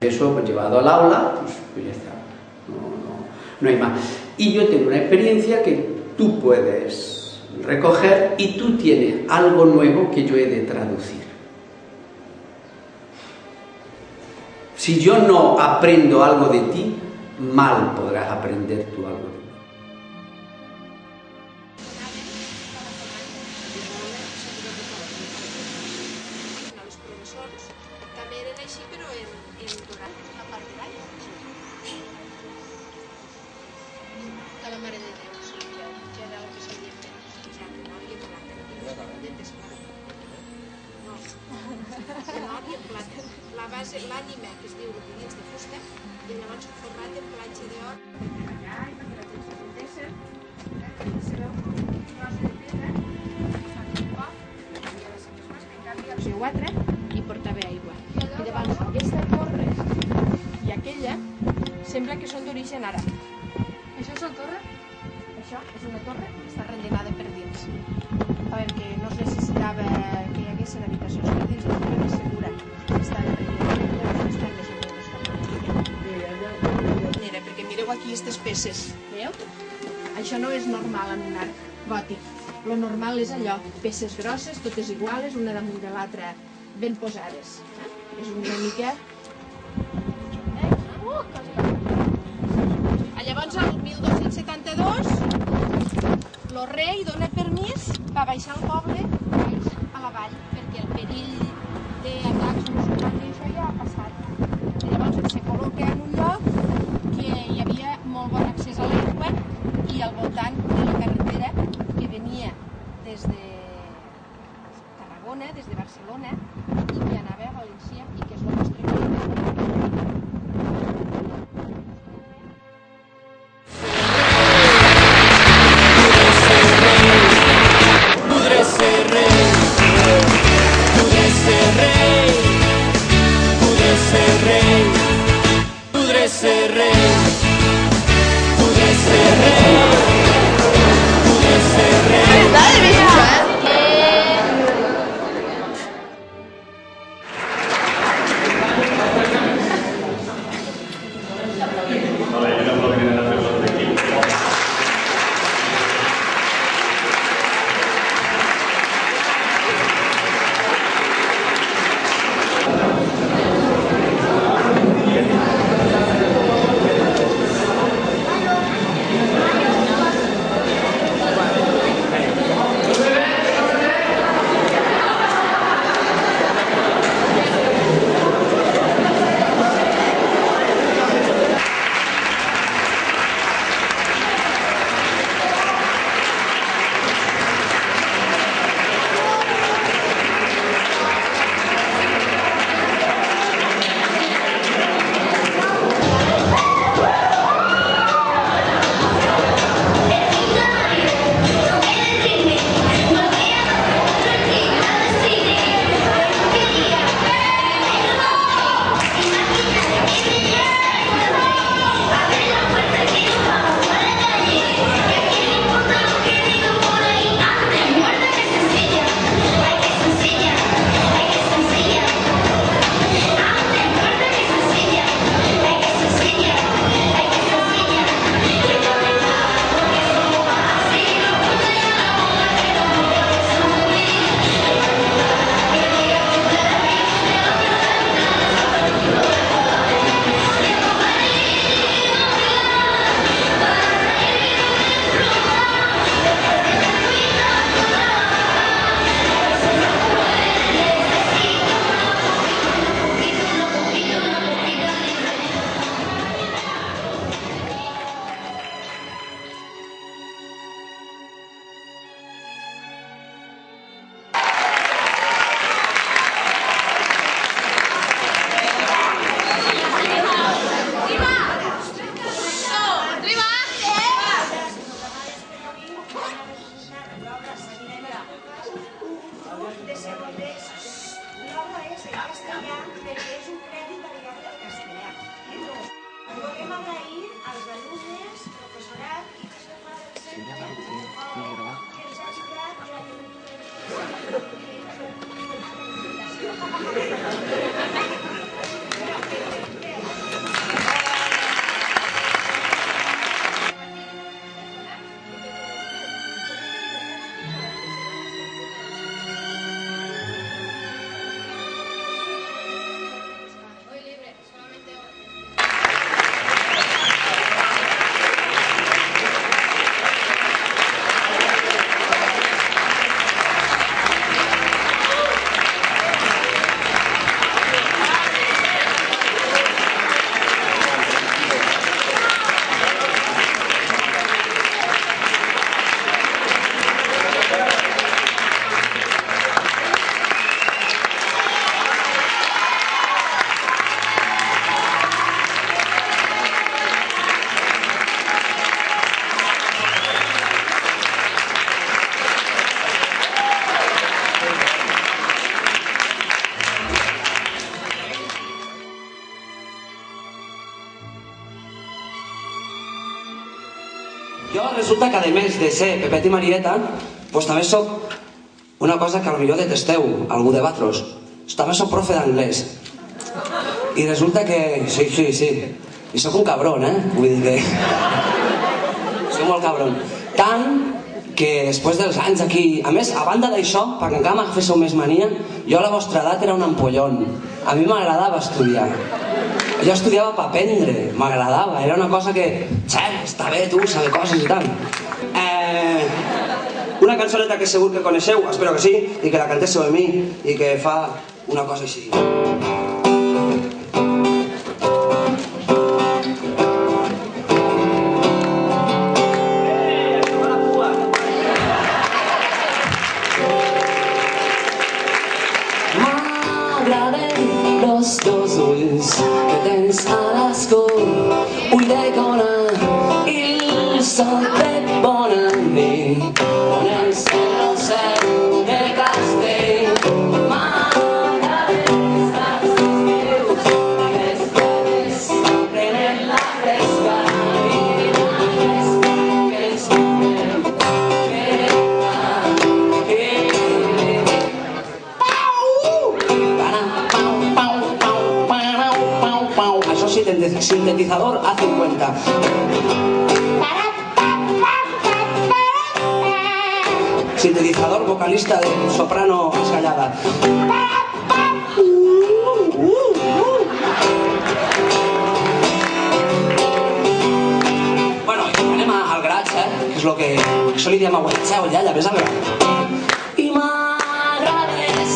Eso pues llevado al aula, pues ya está, no hay más. Y yo tengo una experiencia que tú puedes recoger y tú tienes algo nuevo que yo he de traducir. Si yo no aprendo algo de ti, mal podrás aprender tú algo de mí. També eren així, però en dorat, la part de l'any. Que la Mare de Déu, ja era el que s'havia fet. Ja, de nord i en plata. De desplata. No, de nord i en plata. La base, l'ànima, que es diu el dins de fusta, i llavors format en platja d'or. Allà, i perquè la gent s'apuntessen, se veu com un tros de pedra, fan un poc, i a les seves mans, en canvi, el seu altre, i portava aigua. I llavors aquesta torre i aquella sembla que són d'origen àrab. Això és una torre? Això és una torre que està rellenada per dins. Perquè no es necessitava que hi haguessin habitacions per dins, la torre més segura. Estava rellenada per les terres on no estava. Perquè mireu aquí aquestes peces, veieu? Això no és normal en un arc gòtic. Lo normal és allò, peces grosses, totes iguales, una damunt de l'altra, ben posades. És una mica... Llavors, el 1272, el rei dona permís per baixar el poble a la vall, perquè el perill d'atacs musulmans i això ja ha passat. Llavors se col·loca en un lloc que hi havia molt bon accés a l'aigua i al voltant de la carretera que venia des de Tarragona, des de Barcelona, i que anava a València i que és el nostre país. resulta que a més de ser Pepet i Marieta, doncs també soc una cosa que potser detesteu, algú de vosaltres. També soc profe d'anglès. I resulta que... Sí. I soc un cabron, Vull dir que... Soc molt cabron. Tant que després dels anys aquí... A més, a banda d'això, perquè encara m'agaféssiu més mania, jo a la vostra edat era un ampollón. A mi m'agradava estudiar. Jo estudiava per aprendre, m'agradava, era una cosa que... està bé, tu, saber coses i tant. Una cançoneta que segur que coneixeu, espero que sí, i que la cantéssiu amb mi, i que fa una cosa així. M'agraden los dos ulls que tens a l'escó, ull de cona i el sol de bona nit, on encén el cel de castell. M'agraden els taps meus i les fredes prenen la fresca i la fresca que ens donem. Això sí, sintetizador a 50. Sintetizador vocalista de soprano escallada. Bueno, anem al graig, que és el que... Això li diem a Huetxeu, ja ves al gra. I m'agrades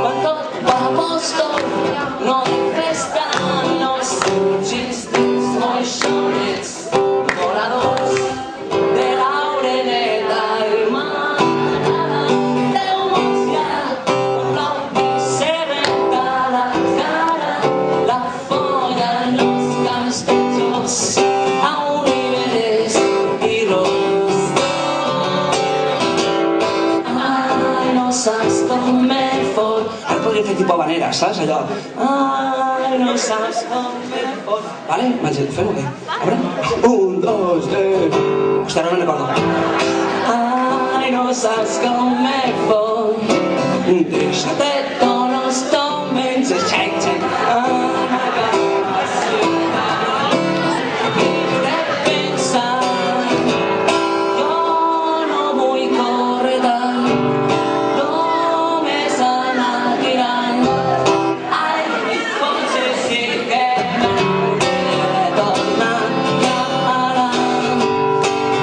quan tot va postor, no hi festa, no xistes, moixonets, voladors de l'aureneta. I m'agrada Déu mociat, plou i se renta la cara, la folla en los camps de jocs, a oliveres i rostos. Ai, no saps com me fot. Ara podria fer tipus habanera, saps? Allò... Ai, no saps com me fot. Vale? Fem-ho bé. A veure. 1, 2, 3... Hòstia, ara no me'n recordo. Ai, no saps com me fot. Deixa't Tots los diumenges, xec, xec, a la ciutat. I de pensar, jo no vull córrer tant, només anar tirant. Ai, potser sí que m'hauré de tornar cap ara.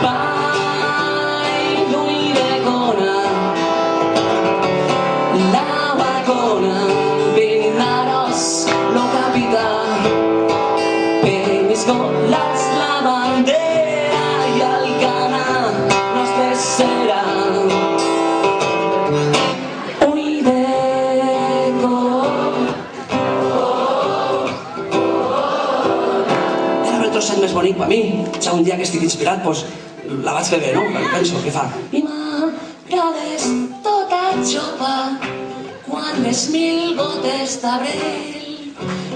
Vai, lluny de cona, la vacona, Vinaros, lo capitán, Peñisco, las la bandera y Alcana nos becerán. Uy, deco. Era el trosset més bonic per mi. Si un dia que estic inspirat, doncs la vaig fer bé, no? Penso, què fa? I m'agrades tota xopa quan les 1000 gotes d'abril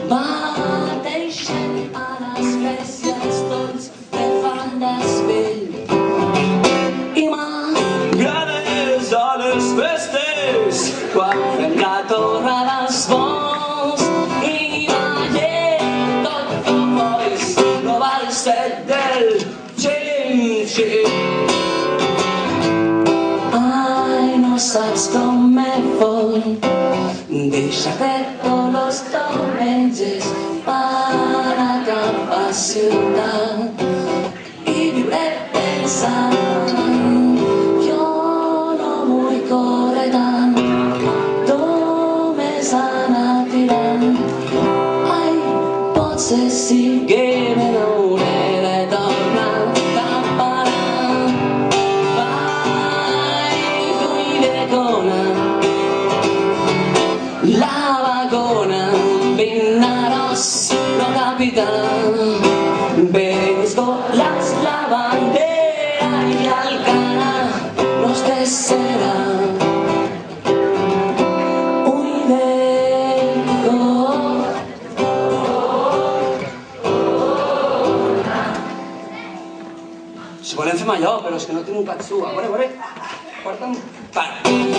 bateixen a l'església els tons que fan desvell. I Grades a les festes, quan fem la torre dels bons i ballem tot fofolls, no val set del xim-xim. ai, no saps com me fot. Deixa-te tots los diumenges per anar cap a ciutat i viure pensant. Jo no vull córrer tant, només anar tirant. Ai, potser sí que me n'hauré de tornar cap ara. Vai, lluny de cona, la vagona, Vinaros, lo capitán, Peñisco, las la bandera y fem allò, però és que no tinc un catxú. A veure, porta'm... Va.